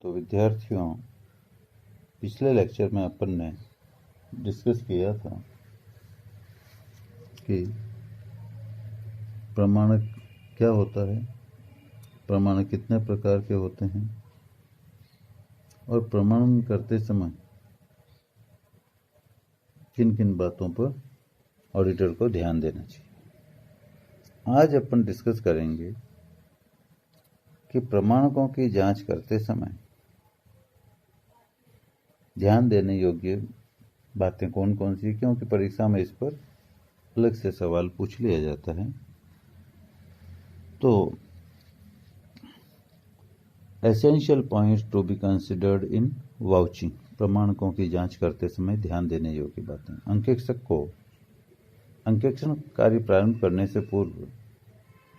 तो विद्यार्थियों, पिछले लेक्चर में अपन ने डिस्कस किया था कि प्रमाणक क्या होता है, प्रमाणक कितने प्रकार के होते हैं और प्रमाणन करते समय किन किन बातों पर ऑडिटर को ध्यान देना चाहिए। आज अपन डिस्कस करेंगे कि प्रमाणकों की जांच करते समय ध्यान देने योग्य बातें कौन कौन सी, क्योंकि परीक्षा में इस पर अलग से सवाल पूछ लिया जाता है। तो essential points to be considered in vouching, प्रमाणकों की जांच करते समय ध्यान देने योग्य बातें। अंकेक्षक को अंकेक्षण कार्य प्रारंभ करने से पूर्व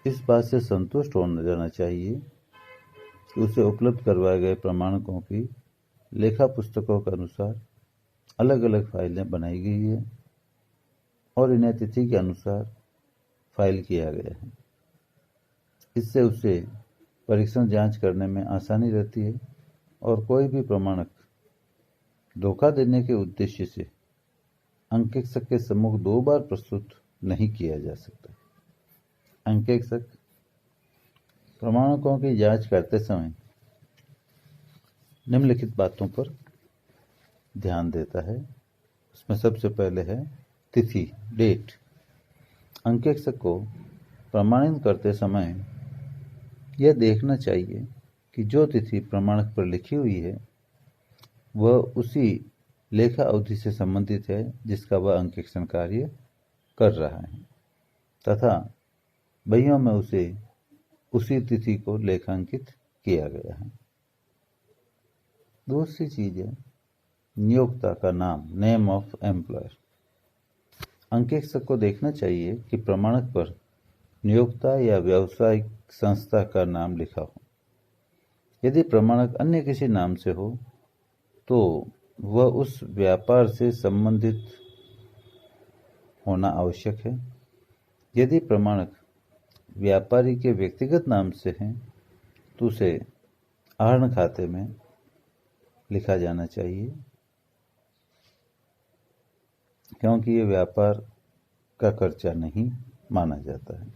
इस बात से संतुष्ट हो जाना चाहिए कि उसे उपलब्ध करवाए गए प्रमाणकों की लेखा पुस्तकों के अनुसार अलग अलग फाइलें बनाई गई है और इन्हें तिथि के अनुसार फाइल किया गया है। इससे उसे परीक्षण जांच करने में आसानी रहती है और कोई भी प्रमाणक धोखा देने के उद्देश्य से अंकेक्षक के सम्मुख 2 बार प्रस्तुत नहीं किया जा सकता। अंकेक्षक प्रमाणकों की जांच करते समय निम्नलिखित बातों पर ध्यान देता है। उसमें सबसे पहले है तिथि, डेट। अंकेक्षक को प्रमाणित करते समय यह देखना चाहिए कि जो तिथि प्रमाणक पर लिखी हुई है वह उसी लेखा अवधि से संबंधित है जिसका वह अंकेक्षण कार्य कर रहा है तथा बहियों में उसी तिथि को लेखांकित किया गया है। दूसरी चीज है नियोक्ता का नाम, नेम ऑफ एम्प्लॉयर। अंकेक्षक को देखना चाहिए कि प्रमाणक पर नियोक्ता या व्यावसायिक संस्था का नाम लिखा हो। यदि प्रमाणक अन्य किसी नाम से हो तो वह उस व्यापार से संबंधित होना आवश्यक है। यदि प्रमाणक व्यापारी के व्यक्तिगत नाम से है तो उसे आहरण खाते में लिखा जाना चाहिए, क्योंकि यह व्यापार का खर्चा नहीं माना जाता है।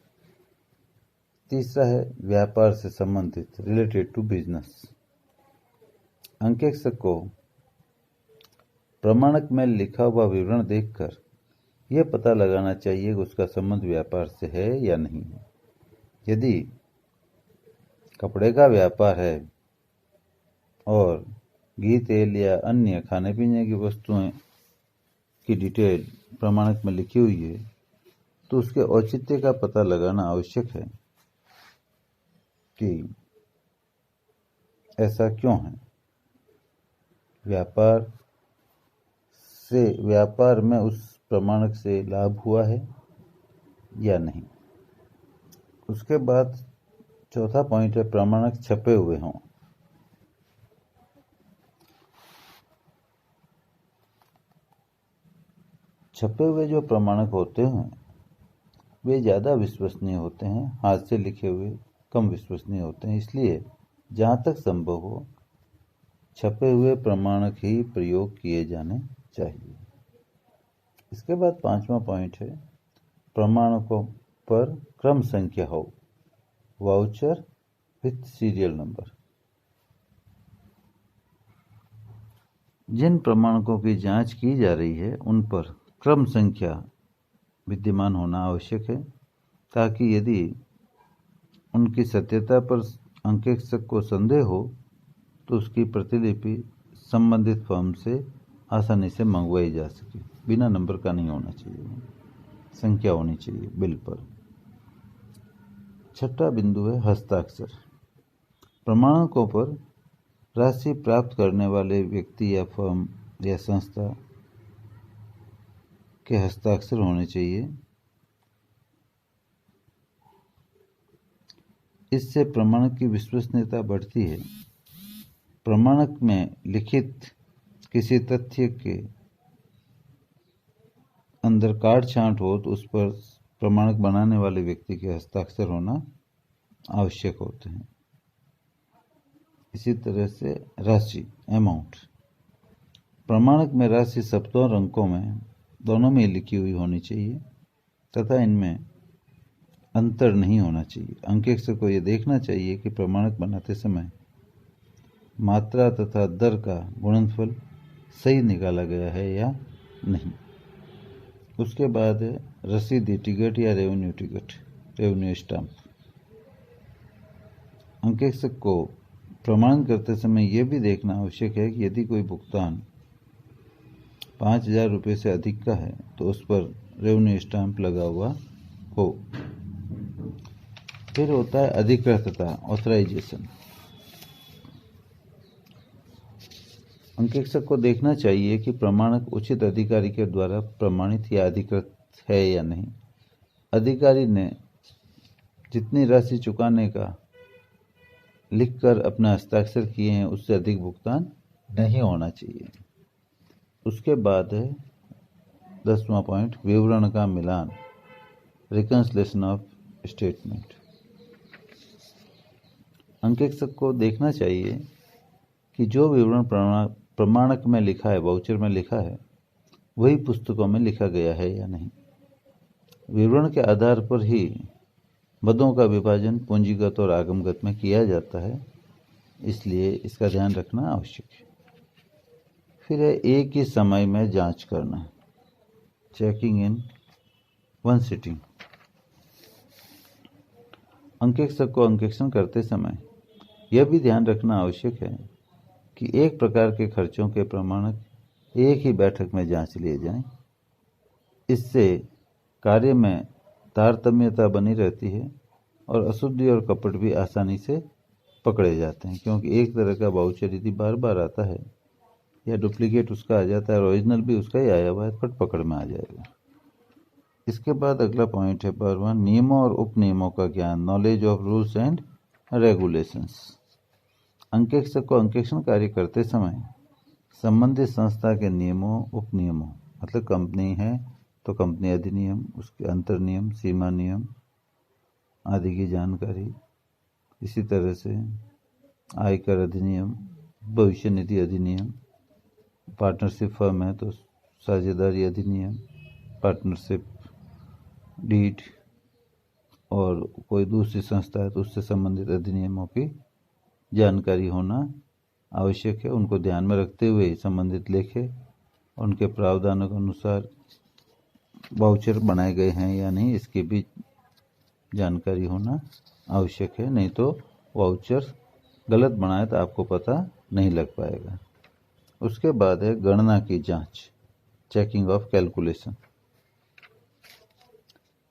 तीसरा है व्यापार से संबंधित, रिलेटेड टू बिजनेस। अंकेक्षक को प्रमाणक में लिखा हुआ विवरण देखकर यह पता लगाना चाहिए कि उसका संबंध व्यापार से है या नहीं है। यदि कपड़े का व्यापार है और घी, तेल या अन्य खाने पीने की वस्तुएं की डिटेल प्रमाणक में लिखी हुई है तो उसके औचित्य का पता लगाना आवश्यक है कि ऐसा क्यों है। व्यापार में उस प्रमाणक से लाभ हुआ है या नहीं। उसके बाद चौथा पॉइंट है प्रमाणक छपे हुए हों। छपे हुए जो प्रमाणक होते हैं वे ज़्यादा विश्वसनीय होते हैं, हाथ से लिखे हुए कम विश्वसनीय होते हैं। इसलिए जहाँ तक संभव हो छपे हुए प्रमाणक ही प्रयोग किए जाने चाहिए। इसके बाद 5वां पॉइंट है प्रमाणकों पर क्रम संख्या हो, वाउचर विथ सीरियल नंबर। जिन प्रमाणकों की जांच की जा रही है उन पर क्रम संख्या विद्यमान होना आवश्यक है ताकि यदि उनकी सत्यता पर अंकेक्षक को संदेह हो तो उसकी प्रतिलिपि संबंधित फर्म से आसानी से मंगवाई जा सके। बिना नंबर का नहीं होना चाहिए, संख्या होनी चाहिए बिल पर। छठा बिंदु है हस्ताक्षर। प्रमाणकों पर राशि प्राप्त करने वाले व्यक्ति या फर्म या संस्था के हस्ताक्षर होने चाहिए। इससे प्रमाणक की विश्वसनीयता बढ़ती है। प्रमाणक में लिखित किसी तथ्य के अंदर काट छांट हो तो उस पर प्रमाणक बनाने वाले व्यक्ति के हस्ताक्षर होना आवश्यक होते हैं। इसी तरह से राशि अमाउंट। प्रमाणक में राशि शब्दों और अंकों में दोनों में लिखी हुई होनी चाहिए तथा इनमें अंतर नहीं होना चाहिए। अंकेक्षक को यह देखना चाहिए कि प्रमाणक बनाते समय मात्रा तथा दर का गुणनफल सही निकाला गया है या नहीं। उसके बाद रसीदी टिकट या रेवेन्यू स्टाम्प। अंकेक्षक को प्रमाणन करते समय यह भी देखना आवश्यक है कि यदि कोई भुगतान 5,000 रुपये से अधिक का है तो उस पर रेवेन्यू स्टाम्प लगा हुआ हो। फिर होता है अधिकृतता ऑथराइजेशन। अंकेक्षक को देखना चाहिए कि प्रमाणक उचित अधिकारी के द्वारा प्रमाणित या अधिकृत है या नहीं। अधिकारी ने जितनी राशि चुकाने का लिखकर अपना हस्ताक्षर किए हैं उससे अधिक भुगतान नहीं होना चाहिए। उसके बाद है 10वां पॉइंट, विवरण का मिलान, रिकंसिलिएशन ऑफ स्टेटमेंट। अंकेक्षक को देखना चाहिए कि जो विवरण प्रमाणक में लिखा है, वाउचर में लिखा है, वही पुस्तकों में लिखा गया है या नहीं। विवरण के आधार पर ही मदों का विभाजन पूंजीगत और आगमगत में किया जाता है, इसलिए इसका ध्यान रखना आवश्यक है। फिर है एक ही समय में जांच करना, चेकिंग इन वन सिटिंग। अंकेक्षक को अंकेक्षण करते समय यह भी ध्यान रखना आवश्यक है कि एक प्रकार के खर्चों के प्रमाणक एक ही बैठक में जांच लिए जाएं। इससे कार्य में तारतम्यता बनी रहती है और अशुद्धि और कपट भी आसानी से पकड़े जाते हैं, क्योंकि एक तरह का वाउचर यदि बार बार आता है या डुप्लीकेट उसका आ जाता है और ओरिजिनल भी उसका ही आया हुआ है, फट पकड़ में आ जाएगा। इसके बाद अगला पॉइंट है 12वां, नियमों और उपनियमों का ज्ञान, knowledge of rules and regulations. अंकेक्षक को अंकेक्षण कार्य करते समय संबंधित संस्था के नियमों, उपनियमों, मतलब कंपनी है तो कंपनी अधिनियम, उसके अंतर नियम, सीमा नियम आदि की जानकारी, इसी तरह से आयकर अधिनियम, भविष्य निधि अधिनियम, पार्टनरशिप फर्म है तो साझेदारी अधिनियम, पार्टनरशिप डीड, और कोई दूसरी संस्था है तो उससे संबंधित अधिनियमों की जानकारी होना आवश्यक है। उनको ध्यान में रखते हुए संबंधित लेखे उनके प्रावधानों के अनुसार वाउचर बनाए गए हैं या नहीं, इसकी भी जानकारी होना आवश्यक है। नहीं तो वाउचर गलत बनाए तो आपको पता नहीं लग पाएगा। उसके बाद है गणना की जांच, चेकिंग ऑफ कैलकुलेशन।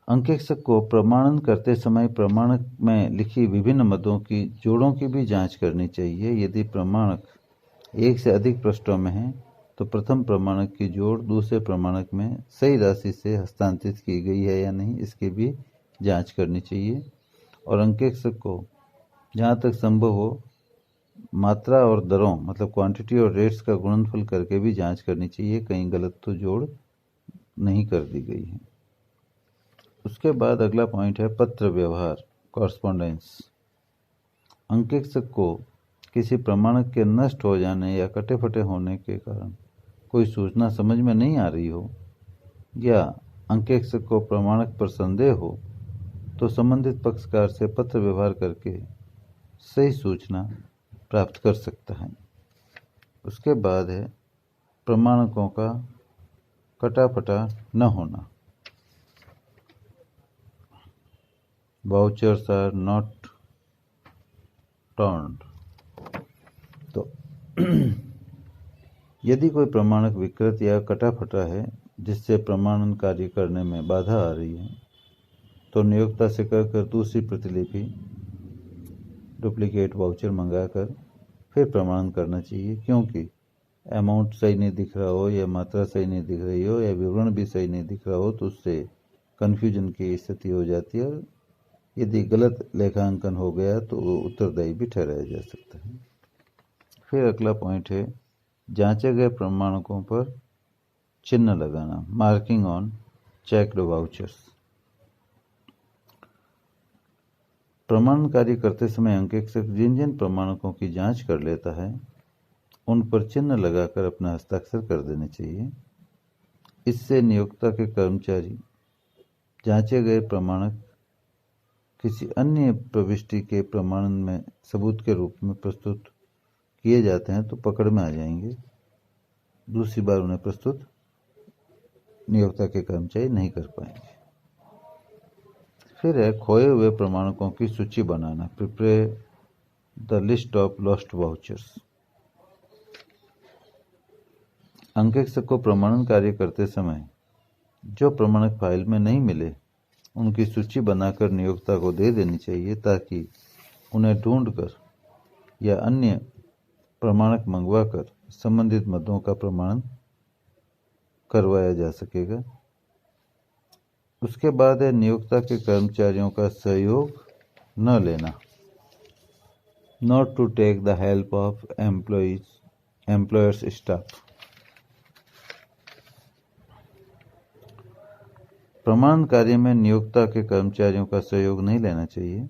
अंकेक्षक को प्रमाणन करते समय प्रमाणक में लिखी विभिन्न मदों की जोड़ों की भी जांच करनी चाहिए। यदि प्रमाणक एक से अधिक पृष्ठों में है तो प्रथम प्रमाणक की जोड़ दूसरे प्रमाणक में सही राशि से हस्तांतरित की गई है या नहीं, इसकी भी जांच करनी चाहिए। और अंकेक्षक को जहाँ तक संभव हो मात्रा और दरों, मतलब क्वांटिटी और रेट्स का गुणनफल करके भी जांच करनी चाहिए, कहीं गलत तो जोड़ नहीं कर दी गई है। उसके बाद अगला पॉइंट है पत्र व्यवहार, कॉरस्पॉन्डेंस। अंकेक्षक को किसी प्रमाणक के नष्ट हो जाने या कटे फटे होने के कारण कोई सूचना समझ में नहीं आ रही हो या अंकेक्षक को प्रमाणक पर संदेह हो तो संबंधित पक्षकार से पत्र व्यवहार करके सही सूचना प्राप्त कर सकता है। उसके बाद है प्रमाणकों का कटा फटा न होना, वाउचर्स आर नॉट टर्न्ड। तो यदि कोई प्रमाणक विकृत या कटा फटा है जिससे प्रमाणन कार्य करने में बाधा आ रही है तो नियोक्ता से कहकर दूसरी प्रतिलिपि डुप्लीकेट वाउचर मंगाकर फिर प्रमाणन करना चाहिए, क्योंकि अमाउंट सही नहीं दिख रहा हो या मात्रा सही नहीं दिख रही हो या विवरण भी सही नहीं दिख रहा हो तो उससे कन्फ्यूजन की स्थिति हो जाती है और यदि गलत लेखांकन हो गया तो उत्तरदायी भी ठहराया जा सकता है। फिर अगला पॉइंट है जांचे गए प्रमाणकों पर चिन्ह लगाना, मार्किंग ऑन चेक्ड वाउचर्स। प्रमाणन कार्य करते समय अंकेक्षक जिन जिन प्रमाणकों की जांच कर लेता है उन पर चिन्ह लगाकर अपना हस्ताक्षर कर देने चाहिए। इससे नियोक्ता के कर्मचारी जांचे गए प्रमाणक किसी अन्य प्रविष्टि के प्रमाणन में सबूत के रूप में प्रस्तुत किए जाते हैं तो पकड़ में आ जाएंगे। दूसरी बार उन्हें प्रस्तुत नियोक्ता के कर्मचारी नहीं कर पाएंगे। फिर है खोए हुए प्रमाणकों की सूची बनाना, prepare the list of lost vouchers. अंकेक्षक को प्रमाणन कार्य करते समय जो प्रमाणक फाइल में नहीं मिले उनकी सूची बनाकर नियोक्ता को दे देनी चाहिए ताकि उन्हें ढूंढकर या अन्य प्रमाणक मंगवाकर संबंधित मदों का प्रमाणन करवाया जा सकेगा। उसके बाद है नियोक्ता के कर्मचारियों का सहयोग न लेना, not to take the help of employers staff. प्रमाणन कार्य में नियोक्ता के कर्मचारियों का सहयोग नहीं लेना चाहिए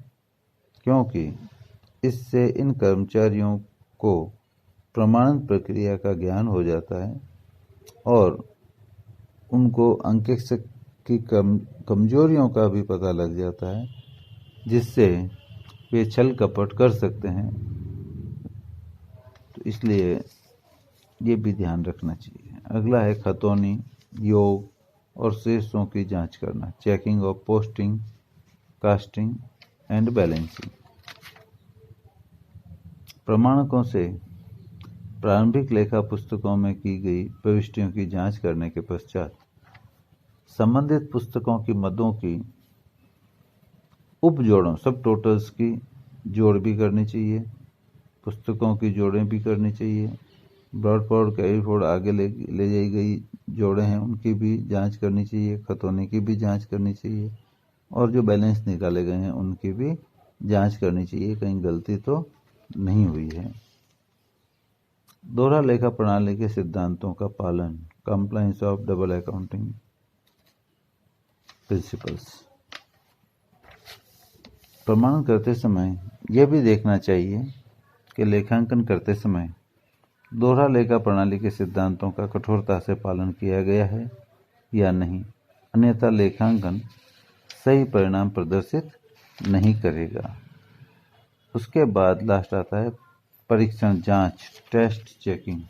क्योंकि इससे इन कर्मचारियों को प्रमाणन प्रक्रिया का ज्ञान हो जाता है और उनको अंकेक्षक की कमजोरियों का भी पता लग जाता है जिससे वे छल कपट कर सकते हैं। तो इसलिए ये भी ध्यान रखना चाहिए। अगला है खतौनी, योग और शेषों की जांच करना, checking of posting, casting and balancing. प्रमाणकों से प्रारंभिक लेखा पुस्तकों में की गई प्रविष्टियों की जांच करने के पश्चात संबंधित पुस्तकों की मदों की उपजोड़ों, सब टोटल्स की जोड़ भी करनी चाहिए, पुस्तकों की जोड़ें भी करनी चाहिए, ब्रॉडफोर्ड कैरीफोर्ड आगे ले जाई गई जोड़े हैं उनकी भी जांच करनी चाहिए, खतौनी की भी जांच करनी चाहिए और जो बैलेंस निकाले गए हैं उनकी भी जांच करनी चाहिए, कहीं गलती तो नहीं हुई है। दोहरा लेखा प्रणाली के सिद्धांतों का पालन, compliance of double accounting principles. प्रमाणन करते समय यह भी देखना चाहिए कि लेखांकन करते समय दोहरा लेखा प्रणाली के सिद्धांतों का कठोरता से पालन किया गया है या नहीं, अन्यथा लेखांकन सही परिणाम प्रदर्शित नहीं करेगा। उसके बाद लास्ट आता है परीक्षण, जांच, टेस्ट चेकिंग।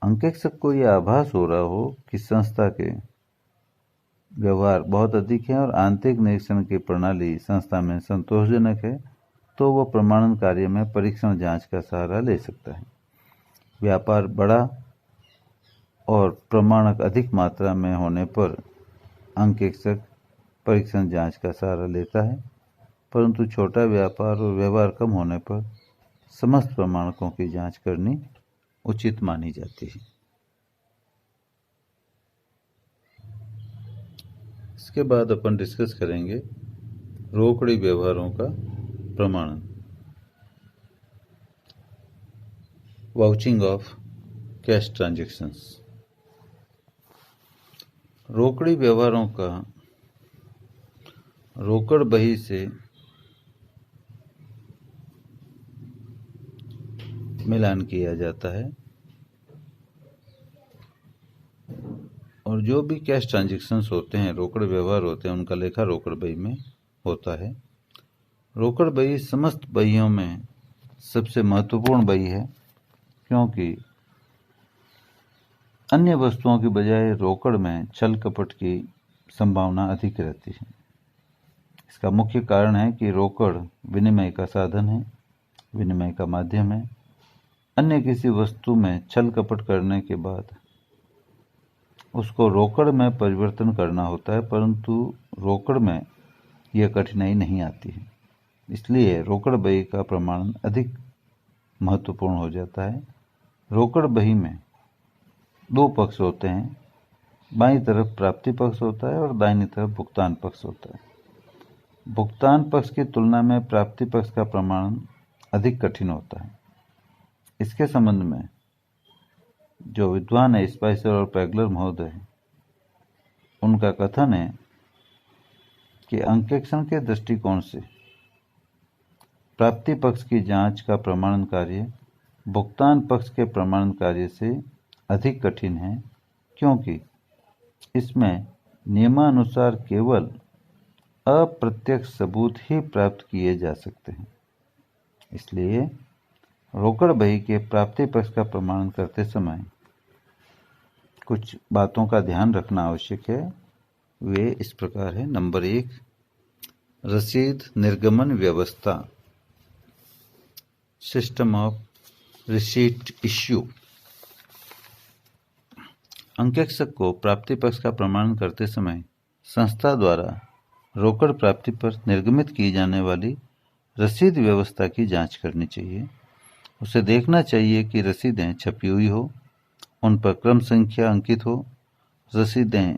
अंकेक्षक को यह आभास हो रहा हो कि संस्था के व्यवहार बहुत अधिक है और आंतरिक निरीक्षण की प्रणाली संस्था में संतोषजनक है तो वह प्रमाणन कार्य में परीक्षण जांच का सहारा ले सकता है। व्यापार बड़ा और प्रमाणक अधिक मात्रा में होने पर अंकेक्षक परीक्षण जांच का सहारा लेता है, परंतु छोटा व्यापार और व्यवहार कम होने पर समस्त प्रमाणकों की जांच करनी उचित मानी जाती है। इसके बाद अपन डिस्कस करेंगे रोकड़ी व्यवहारों का प्रमाणन, वाउचिंग ऑफ कैश ट्रांजैक्शंस। रोकड़ी व्यवहारों का रोकड़ बही से मिलान किया जाता है और जो भी कैश ट्रांजैक्शंस होते हैं, रोकड़ व्यवहार होते हैं, उनका लेखा रोकड़ बही में होता है। रोकड़ बही समस्त बहियों में सबसे महत्वपूर्ण बही है क्योंकि अन्य वस्तुओं की बजाय रोकड़ में छल कपट की संभावना अधिक रहती है। इसका मुख्य कारण है कि रोकड़ विनिमय का साधन है, विनिमय का माध्यम है। अन्य किसी वस्तु में छल कपट करने के बाद उसको रोकड़ में परिवर्तन करना होता है, परंतु रोकड़ में यह कठिनाई नहीं आती है। इसलिए रोकड़ बही का प्रमाणन अधिक महत्वपूर्ण हो जाता है। रोकड़ बही में दो पक्ष होते हैं, बाईं तरफ प्राप्ति पक्ष होता है और दाहिनी तरफ भुगतान पक्ष होता है। भुगतान पक्ष की तुलना में प्राप्ति पक्ष का प्रमाणन अधिक कठिन होता है। इसके संबंध में जो विद्वान है स्पाइसर और पैगलर महोदय, उनका कथन है कि अंकेक्षण के दृष्टिकोण से प्राप्ति पक्ष की जांच का प्रमाणन कार्य भुगतान पक्ष के प्रमाणन कार्य से अधिक कठिन है, क्योंकि इसमें नियमानुसार केवल अप्रत्यक्ष सबूत ही प्राप्त किए जा सकते हैं। इसलिए रोकड़ बही के प्राप्ति पक्ष का प्रमाणन करते समय कुछ बातों का ध्यान रखना आवश्यक है। वे इस प्रकार है। नंबर 1, रसीद निर्गमन व्यवस्था, सिस्टम ऑफ रिसीट इश्यू। अंकेक्षक को प्राप्ति पक्ष का प्रमाणन करते समय संस्था द्वारा रोकड़ प्राप्ति पर निर्गमित की जाने वाली रसीद व्यवस्था की जांच करनी चाहिए। उसे देखना चाहिए कि रसीदें छपी हुई हो, उन पर क्रम संख्या अंकित हो, रसीदें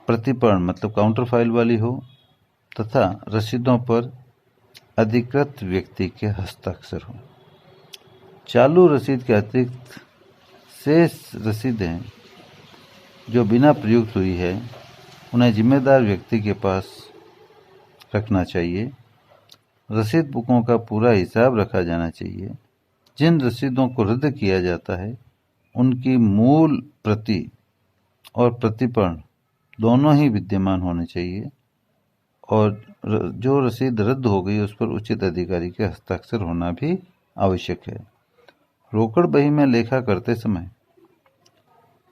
प्रतिपर्ण मतलब काउंटर फाइल वाली हो तथा रसीदों पर अधिकृत व्यक्ति के हस्ताक्षर हो। चालू रसीद के अतिरिक्त शेष रसीदें जो बिना प्रयुक्त हुई है उन्हें जिम्मेदार व्यक्ति के पास रखना चाहिए। रसीद बुकों का पूरा हिसाब रखा जाना चाहिए। जिन रसीदों को रद्द किया जाता है उनकी मूल प्रति और प्रतिपर्ण दोनों ही विद्यमान होने चाहिए और जो रसीद रद्द हो गई उस पर उचित अधिकारी के हस्ताक्षर होना भी आवश्यक है। रोकड़ बही में लेखा करते समय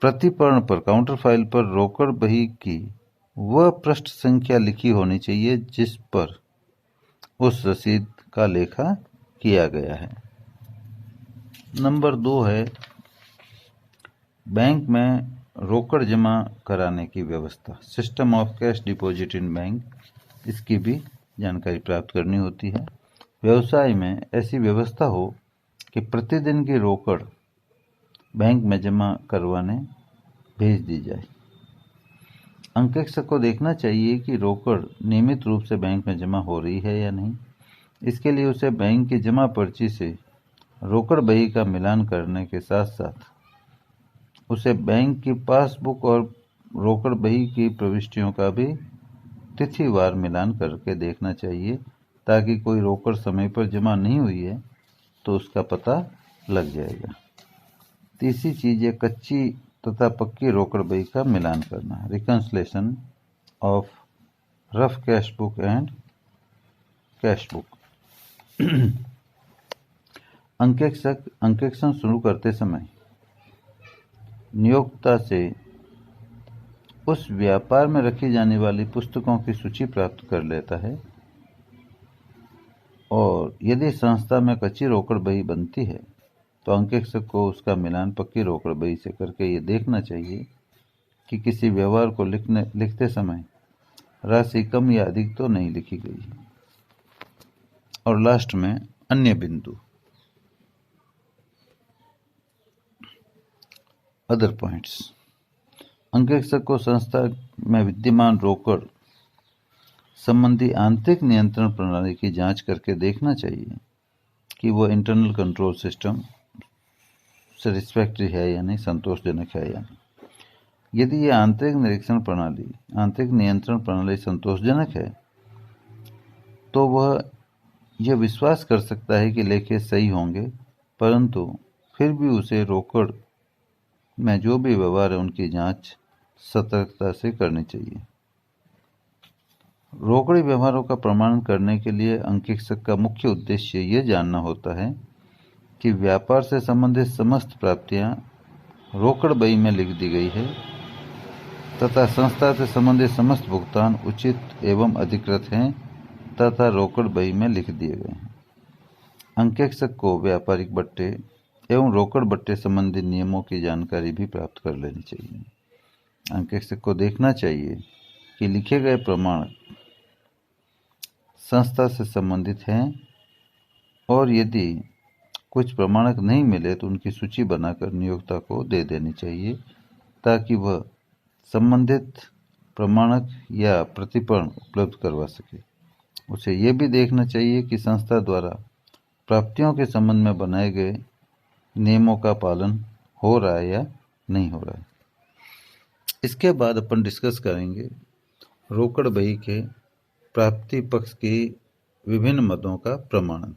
प्रतिपर्ण पर काउंटर फाइल पर रोकड़ बही की वह पृष्ठ संख्या लिखी होनी चाहिए जिस पर उस रसीद का लेखा किया गया है। नंबर 2 है बैंक में रोकड़ जमा कराने की व्यवस्था, system of cash deposit in bank. इसकी भी जानकारी प्राप्त करनी होती है। व्यवसाय में ऐसी व्यवस्था हो कि प्रतिदिन की रोकड़ बैंक में जमा करवाने भेज दी जाए। अंकेक्षक को देखना चाहिए कि रोकड़ नियमित रूप से बैंक में जमा हो रही है या नहीं। इसके लिए उसे बैंक की जमा पर्ची से रोकड़ बही का मिलान करने के साथ साथ उसे बैंक की पासबुक और रोकड़ बही की प्रविष्टियों का भी तिथिवार मिलान करके देखना चाहिए, ताकि कोई रोकड़ समय पर जमा नहीं हुई है तो उसका पता लग जाएगा। तीसरी चीज है कच्ची तथा पक्की रोकड़ बही का मिलान करना, reconciliation of rough cash book and cash book. अंकेक्षक अंकेक्षण शुरू करते समय नियोक्ता से उस व्यापार में रखी जाने वाली पुस्तकों की सूची प्राप्त कर लेता है और यदि संस्था में कच्ची रोकड़ बही बनती है तो अंकेक्षक को उसका मिलान पक्की रोकड़ बही से करके ये देखना चाहिए कि किसी व्यवहार को लिखते समय राशि कम या अधिक तो नहीं लिखी गई। और लास्ट में अन्य बिंदु, अदर पॉइंट्स। अंकेक्षक को संस्था में विद्यमान रोकड़ संबंधी आंतरिक नियंत्रण प्रणाली की जांच करके देखना चाहिए कि वह इंटरनल कंट्रोल सिस्टम सैटिस्फैक्टरी है या नहीं, संतोषजनक है या नहीं। यदि यह आंतरिक नियंत्रण प्रणाली संतोषजनक है तो वह यह विश्वास कर सकता है कि लेखे सही होंगे, परंतु फिर भी उसे रोकड़ में जो भी व्यवहार है उनकी जांच सतर्कता से करनी चाहिए। रोकड़ी व्यवहारों का प्रमाणन करने के लिए अंकेक्षक का मुख्य उद्देश्य यह जानना होता है कि व्यापार से संबंधित समस्त प्राप्तियां रोकड़ बही में लिख दी गई है तथा संस्था से संबंधित समस्त भुगतान उचित एवं अधिकृत हैं तथा रोकड़ बही में लिख दिए गए हैं। अंकेक्षक को व्यापारिक बट्टे एवं रोकड़ बट्टे संबंधी नियमों की जानकारी भी प्राप्त कर लेनी चाहिए। अंकेक्षक को देखना चाहिए कि लिखे गए प्रमाणक संस्था से संबंधित हैं और यदि कुछ प्रमाणक नहीं मिले तो उनकी सूची बनाकर नियोक्ता को दे देनी चाहिए ताकि वह संबंधित प्रमाणक या प्रतिपर्ण उपलब्ध करवा सके। उसे यह भी देखना चाहिए कि संस्था द्वारा प्राप्तियों के संबंध में बनाए गए नियमों का पालन हो रहा है या नहीं हो रहा है। इसके बाद अपन डिस्कस करेंगे रोकड़ बही के प्राप्ति पक्ष की विभिन्न मतों का प्रमाणन।